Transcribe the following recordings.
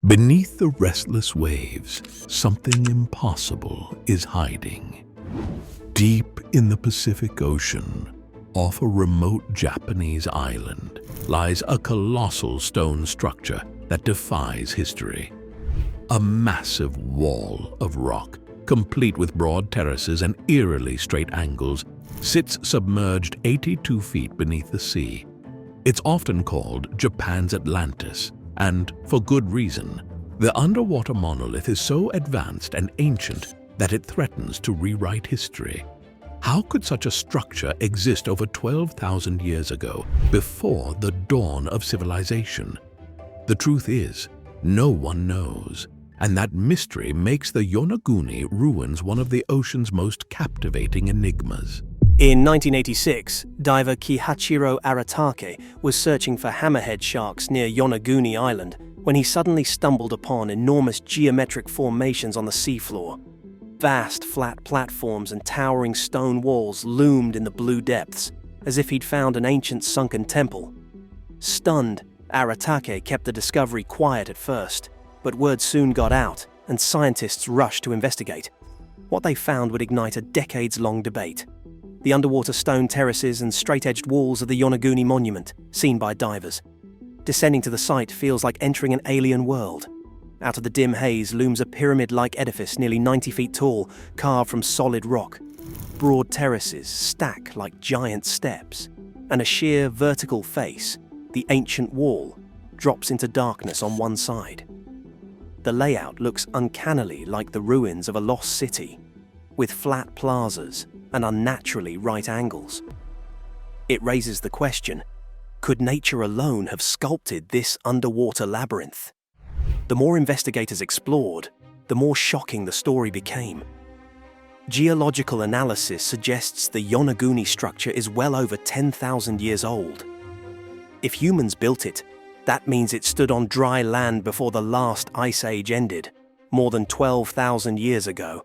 Beneath the restless waves, something impossible is hiding. Deep in the Pacific Ocean, off a remote Japanese island, lies a colossal stone structure that defies history. A massive wall of rock, complete with broad terraces and eerily straight angles, sits submerged 82 feet beneath the sea. It's often called Japan's Atlantis, and for good reason. The underwater monolith is so advanced and ancient that it threatens to rewrite history. How could such a structure exist over 12,000 years ago, before the dawn of civilization? The truth is, no one knows, and that mystery makes the Yonaguni ruins one of the ocean's most captivating enigmas. In 1986, diver Kihachiro Aratake was searching for hammerhead sharks near Yonaguni Island when he suddenly stumbled upon enormous geometric formations on the seafloor. Vast flat platforms and towering stone walls loomed in the blue depths, as if he'd found an ancient sunken temple. Stunned, Aratake kept the discovery quiet at first, but word soon got out, and scientists rushed to investigate. What they found would ignite a decades-long debate. The underwater stone terraces and straight-edged walls of the Yonaguni Monument, seen by divers. Descending to the site feels like entering an alien world. Out of the dim haze looms a pyramid-like edifice nearly 90 feet tall, carved from solid rock. Broad terraces stack like giant steps, and a sheer vertical face, the ancient wall, drops into darkness on one side. The layout looks uncannily like the ruins of a lost city, with flat plazas and unnaturally right angles. It raises the question, could nature alone have sculpted this underwater labyrinth? The more investigators explored, the more shocking the story became. Geological analysis suggests the Yonaguni structure is well over 10,000 years old. If humans built it, that means it stood on dry land before the last ice age ended, more than 12,000 years ago.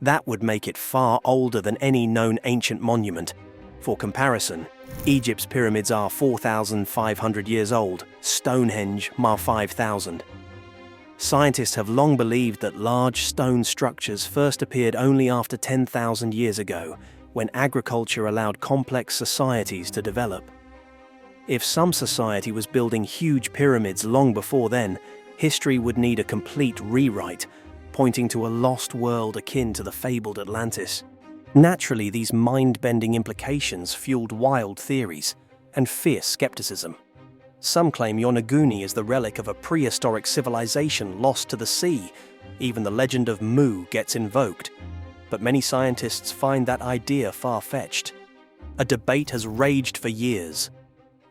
That would make it far older than any known ancient monument. For comparison, Egypt's pyramids are 4,500 years old, Stonehenge are 5,000. Scientists have long believed that large stone structures first appeared only after 10,000 years ago, when agriculture allowed complex societies to develop. If some society was building huge pyramids long before then, history would need a complete rewrite, pointing to a lost world akin to the fabled Atlantis. Naturally, these mind-bending implications fueled wild theories and fierce skepticism. Some claim Yonaguni is the relic of a prehistoric civilization lost to the sea. Even the legend of Mu gets invoked. But many scientists find that idea far-fetched. A debate has raged for years.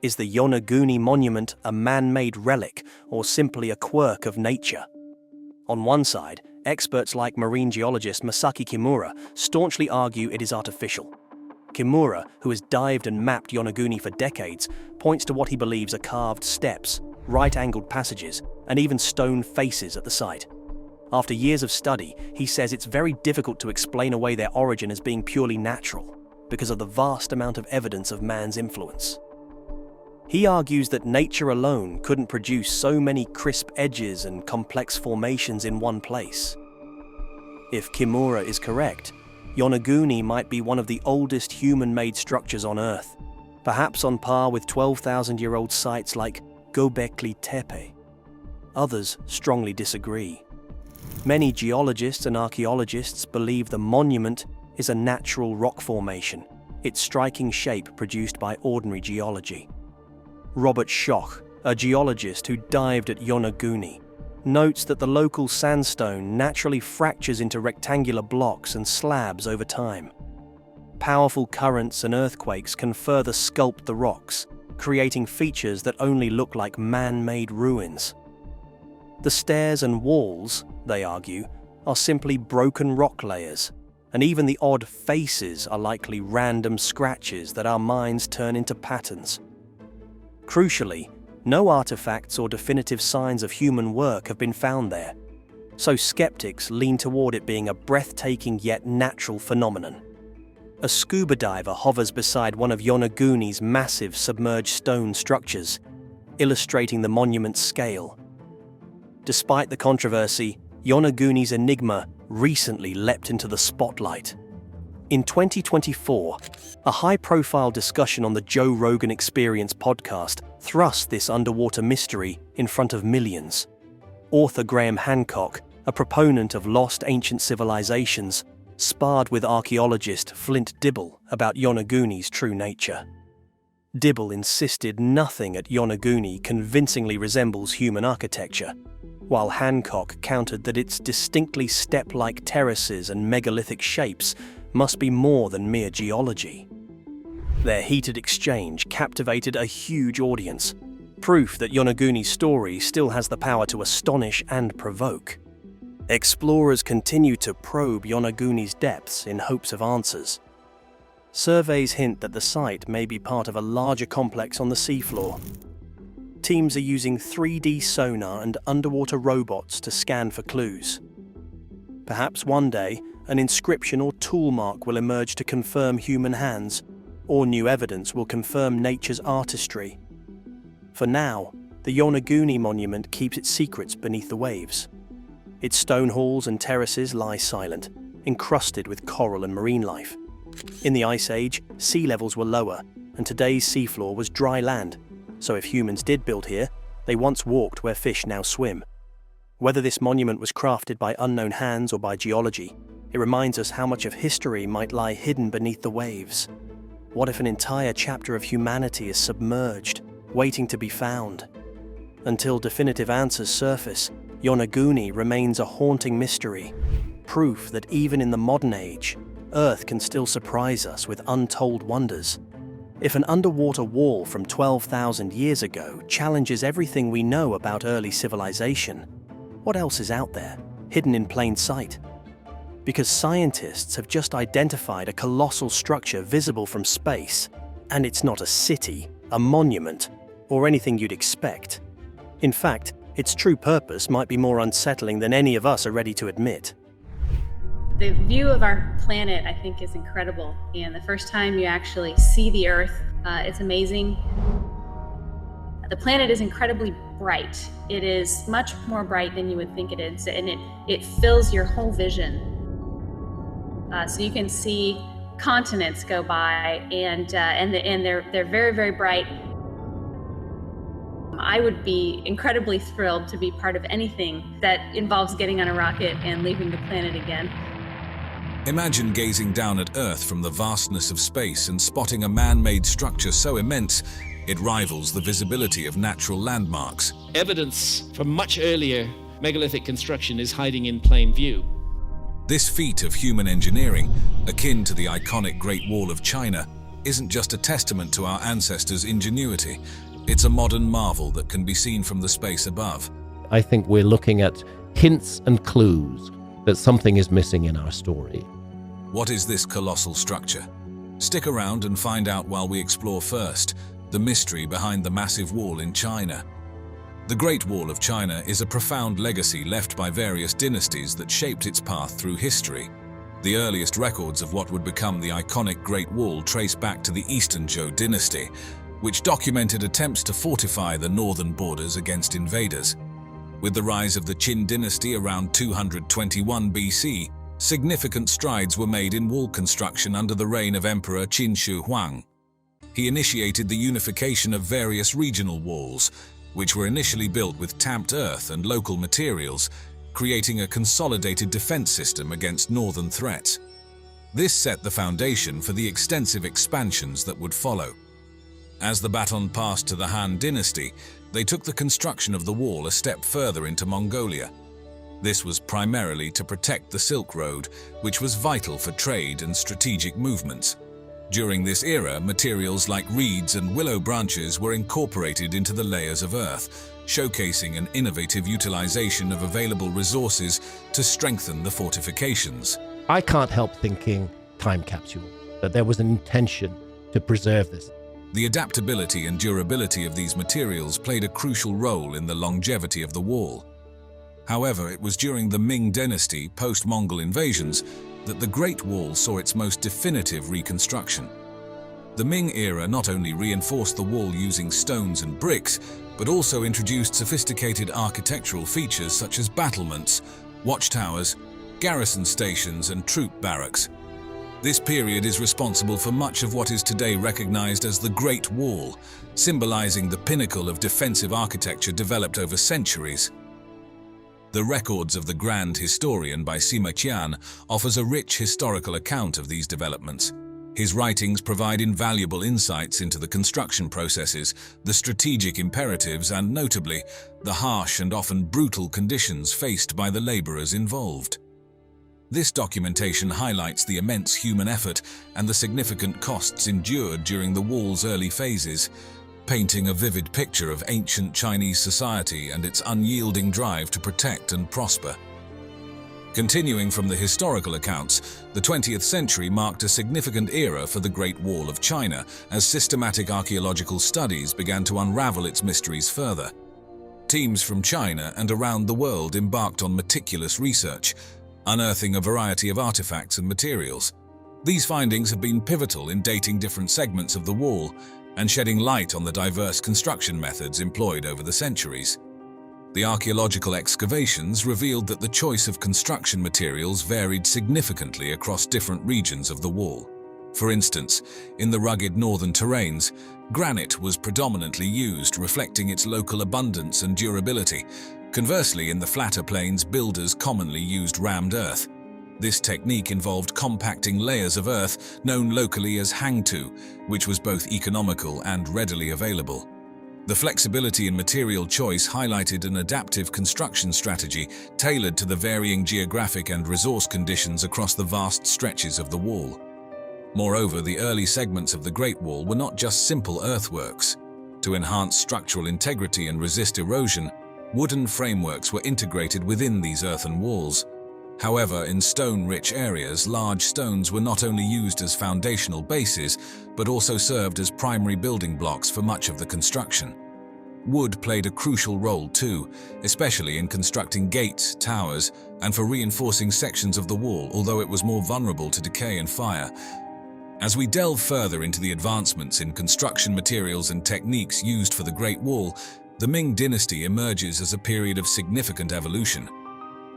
Is the Yonaguni Monument a man-made relic or simply a quirk of nature? On one side, experts like marine geologist Masaki Kimura staunchly argue it is artificial. Kimura, who has dived and mapped Yonaguni for decades, points to what he believes are carved steps, right-angled passages, and even stone faces at the site. After years of study, he says it's very difficult to explain away their origin as being purely natural, because of the vast amount of evidence of man's influence. He argues that nature alone couldn't produce so many crisp edges and complex formations in one place. If Kimura is correct, Yonaguni might be one of the oldest human-made structures on Earth, perhaps on par with 12,000-year-old sites like Göbekli Tepe. Others strongly disagree. Many geologists and archaeologists believe the monument is a natural rock formation, its striking shape produced by ordinary geology. Robert Schoch, a geologist who dived at Yonaguni, notes that the local sandstone naturally fractures into rectangular blocks and slabs over time. Powerful currents and earthquakes can further sculpt the rocks, creating features that only look like man-made ruins. The stairs and walls, they argue, are simply broken rock layers, and even the odd faces are likely random scratches that our minds turn into patterns. Crucially, no artifacts or definitive signs of human work have been found there, so skeptics lean toward it being a breathtaking yet natural phenomenon. A scuba diver hovers beside one of Yonaguni's massive submerged stone structures, illustrating the monument's scale. Despite the controversy, Yonaguni's enigma recently leapt into the spotlight. In 2024, a high-profile discussion on the Joe Rogan Experience podcast thrust this underwater mystery in front of millions. Author Graham Hancock, a proponent of lost ancient civilizations, sparred with archaeologist Flint Dibble about Yonaguni's true nature. Dibble insisted nothing at Yonaguni convincingly resembles human architecture, while Hancock countered that its distinctly step-like terraces and megalithic shapes must be more than mere geology. Their heated exchange captivated a huge audience, proof that Yonaguni's story still has the power to astonish and provoke. Explorers continue to probe Yonaguni's depths in hopes of answers. Surveys hint that the site may be part of a larger complex on the seafloor. Teams are using 3D sonar and underwater robots to scan for clues. Perhaps one day, an inscription or tool mark will emerge to confirm human hands, or new evidence will confirm nature's artistry. For now, the Yonaguni Monument keeps its secrets beneath the waves. Its stone halls and terraces lie silent, encrusted with coral and marine life. In the Ice Age, sea levels were lower, and today's seafloor was dry land, so if humans did build here, they once walked where fish now swim. Whether this monument was crafted by unknown hands or by geology, it reminds us how much of history might lie hidden beneath the waves. What if an entire chapter of humanity is submerged, waiting to be found? Until definitive answers surface, Yonaguni remains a haunting mystery, proof that even in the modern age, Earth can still surprise us with untold wonders. If an underwater wall from 12,000 years ago challenges everything we know about early civilization, what else is out there, hidden in plain sight? Because scientists have just identified a colossal structure visible from space, and it's not a city, a monument, or anything you'd expect. In fact, its true purpose might be more unsettling than any of us are ready to admit. The view of our planet, I think, is incredible. And the first time you actually see the Earth, it's amazing. The planet is incredibly bright. It is much more bright than you would think it is, and it fills your whole vision. So you can see continents go by, and they're very, very bright. I would be incredibly thrilled to be part of anything that involves getting on a rocket and leaving the planet again. Imagine gazing down at Earth from the vastness of space and spotting a man-made structure so immense it rivals the visibility of natural landmarks. Evidence from much earlier megalithic construction is hiding in plain view. This feat of human engineering, akin to the iconic Great Wall of China, isn't just a testament to our ancestors' ingenuity. It's a modern marvel that can be seen from the space above. I think we're looking at hints and clues that something is missing in our story. What is this colossal structure? Stick around and find out while we explore first the mystery behind the massive wall in China. The Great Wall of China is a profound legacy left by various dynasties that shaped its path through history. The earliest records of what would become the iconic Great Wall trace back to the Eastern Zhou dynasty, which documented attempts to fortify the northern borders against invaders. With the rise of the Qin dynasty around 221 BC, significant strides were made in wall construction under the reign of Emperor Qin Shi Huang. He initiated the unification of various regional walls, which were initially built with tamped earth and local materials, creating a consolidated defense system against northern threats. This set the foundation for the extensive expansions that would follow. As the baton passed to the Han dynasty, they took the construction of the wall a step further into Mongolia. This was primarily to protect the Silk Road, which was vital for trade and strategic movements. During this era, materials like reeds and willow branches were incorporated into the layers of earth, showcasing an innovative utilization of available resources to strengthen the fortifications. I can't help thinking time capsule, that there was an intention to preserve this. The adaptability and durability of these materials played a crucial role in the longevity of the wall. However, it was during the Ming dynasty, post-Mongol invasions, that the Great Wall saw its most definitive reconstruction. The Ming era not only reinforced the wall using stones and bricks, but also introduced sophisticated architectural features such as battlements, watchtowers, garrison stations, and troop barracks. This period is responsible for much of what is today recognized as the Great Wall, symbolizing the pinnacle of defensive architecture developed over centuries. The Records of the Grand Historian by Sima Qian offers a rich historical account of these developments. His writings provide invaluable insights into the construction processes, the strategic imperatives, and notably, the harsh and often brutal conditions faced by the laborers involved. This documentation highlights the immense human effort and the significant costs endured during the wall's early phases, painting a vivid picture of ancient Chinese society and its unyielding drive to protect and prosper. Continuing from the historical accounts, the 20th century marked a significant era for the Great Wall of China as systematic archaeological studies began to unravel its mysteries further. Teams from China and around the world embarked on meticulous research, unearthing a variety of artifacts and materials. These findings have been pivotal in dating different segments of the wall and shedding light on the diverse construction methods employed over the centuries. The archaeological excavations revealed that the choice of construction materials varied significantly across different regions of the wall. For instance, in the rugged northern terrains, granite was predominantly used, reflecting its local abundance and durability. Conversely, in the flatter plains, builders commonly used rammed earth. This technique involved compacting layers of earth known locally as hangtu, which was both economical and readily available. The flexibility in material choice highlighted an adaptive construction strategy tailored to the varying geographic and resource conditions across the vast stretches of the wall. Moreover, the early segments of the Great Wall were not just simple earthworks. To enhance structural integrity and resist erosion, wooden frameworks were integrated within these earthen walls. However, in stone-rich areas, large stones were not only used as foundational bases, but also served as primary building blocks for much of the construction. Wood played a crucial role too, especially in constructing gates, towers, and for reinforcing sections of the wall, although it was more vulnerable to decay and fire. As we delve further into the advancements in construction materials and techniques used for the Great Wall, the Ming Dynasty emerges as a period of significant evolution.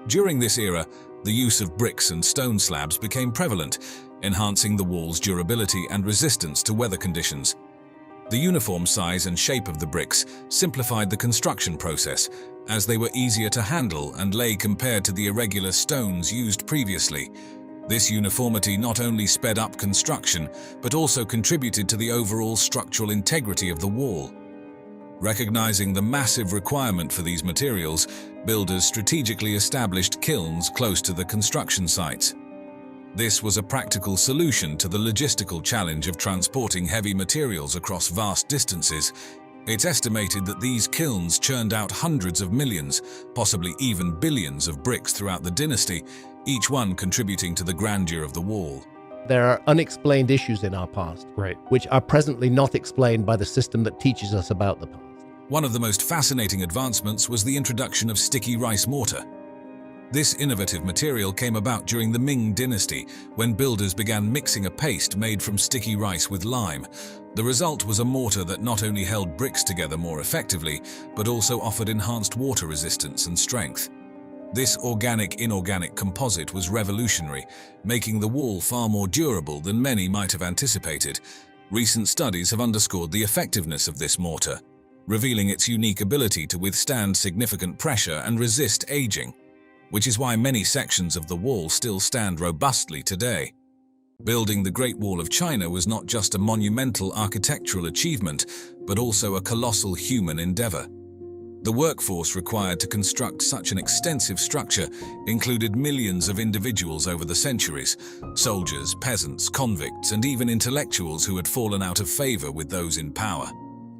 During this era, the use of bricks and stone slabs became prevalent, enhancing the wall's durability and resistance to weather conditions. The uniform size and shape of the bricks simplified the construction process, as they were easier to handle and lay compared to the irregular stones used previously. This uniformity not only sped up construction, but also contributed to the overall structural integrity of the wall. Recognizing the massive requirement for these materials, builders strategically established kilns close to the construction sites. This was a practical solution to the logistical challenge of transporting heavy materials across vast distances. It's estimated that these kilns churned out hundreds of millions, possibly even billions of bricks throughout the dynasty, each one contributing to the grandeur of the wall. There are unexplained issues in our past, which are presently not explained by the system that teaches us about the past. One of the most fascinating advancements was the introduction of sticky rice mortar. This innovative material came about during the Ming Dynasty, when builders began mixing a paste made from sticky rice with lime. The result was a mortar that not only held bricks together more effectively, but also offered enhanced water resistance and strength. This organic-inorganic composite was revolutionary, making the wall far more durable than many might have anticipated. Recent studies have underscored the effectiveness of this mortar, revealing its unique ability to withstand significant pressure and resist aging, which is why many sections of the wall still stand robustly today. Building the Great Wall of China was not just a monumental architectural achievement, but also a colossal human endeavor. The workforce required to construct such an extensive structure included millions of individuals over the centuries: soldiers, peasants, convicts, and even intellectuals who had fallen out of favor with those in power.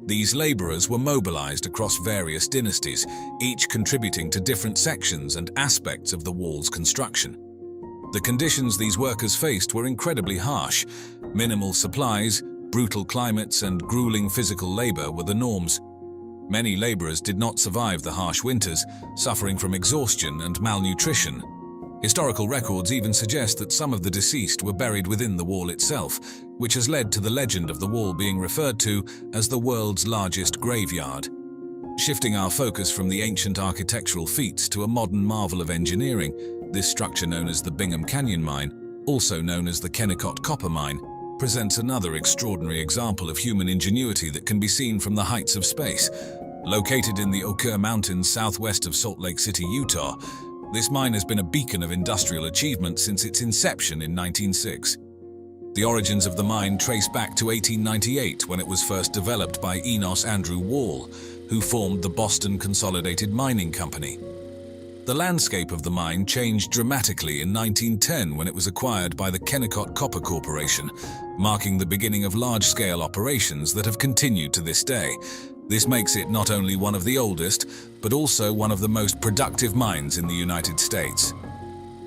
These laborers were mobilized across various dynasties, each contributing to different sections and aspects of the wall's construction. The conditions these workers faced were incredibly harsh. Minimal supplies, brutal climates, and grueling physical labor were the norms. Many laborers did not survive the harsh winters, suffering from exhaustion and malnutrition. Historical records even suggest that some of the deceased were buried within the wall itself, which has led to the legend of the wall being referred to as the world's largest graveyard. Shifting our focus from the ancient architectural feats to a modern marvel of engineering, this structure known as the Bingham Canyon Mine, also known as the Kennecott Copper Mine, presents another extraordinary example of human ingenuity that can be seen from the heights of space. Located in the Oquirrh Mountains southwest of Salt Lake City, Utah, this mine has been a beacon of industrial achievement since its inception in 1906. The origins of the mine trace back to 1898 when it was first developed by Enos Andrew Wall, who formed the Boston Consolidated Mining Company. The landscape of the mine changed dramatically in 1910 when it was acquired by the Kennecott Copper Corporation, marking the beginning of large-scale operations that have continued to this day. This makes it not only one of the oldest, but also one of the most productive mines in the United States.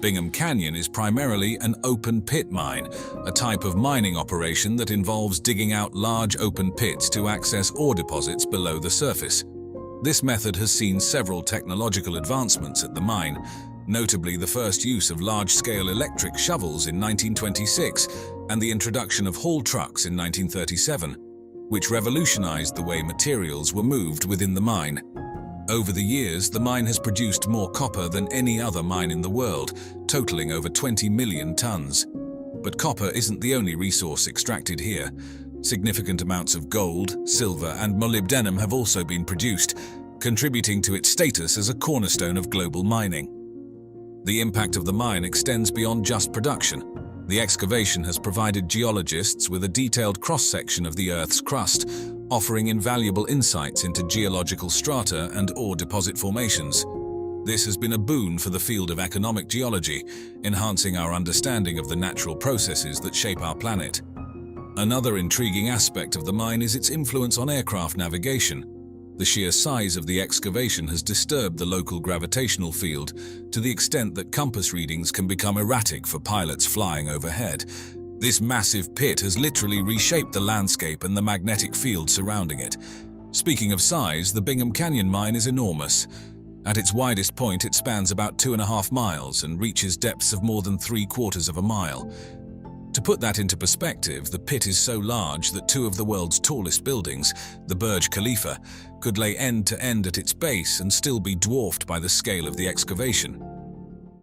Bingham Canyon is primarily an open-pit mine, a type of mining operation that involves digging out large open pits to access ore deposits below the surface. This method has seen several technological advancements at the mine, notably the first use of large-scale electric shovels in 1926 and the introduction of haul trucks in 1937, which revolutionized the way materials were moved within the mine. Over the years, the mine has produced more copper than any other mine in the world, totaling over 20 million tons. But copper isn't the only resource extracted here. Significant amounts of gold, silver, and molybdenum have also been produced, contributing to its status as a cornerstone of global mining. The impact of the mine extends beyond just production. The excavation has provided geologists with a detailed cross-section of the Earth's crust, offering invaluable insights into geological strata and ore deposit formations. This has been a boon for the field of economic geology, enhancing our understanding of the natural processes that shape our planet. Another intriguing aspect of the mine is its influence on aircraft navigation. The sheer size of the excavation has disturbed the local gravitational field to the extent that compass readings can become erratic for pilots flying overhead. This massive pit has literally reshaped the landscape and the magnetic field surrounding it. Speaking of size, the Bingham Canyon Mine is enormous. At its widest point, it spans about 2.5 miles and reaches depths of more than 3/4 of a mile. To put that into perspective, the pit is so large that two of the world's tallest buildings, the Burj Khalifa, could lay end to end at its base and still be dwarfed by the scale of the excavation.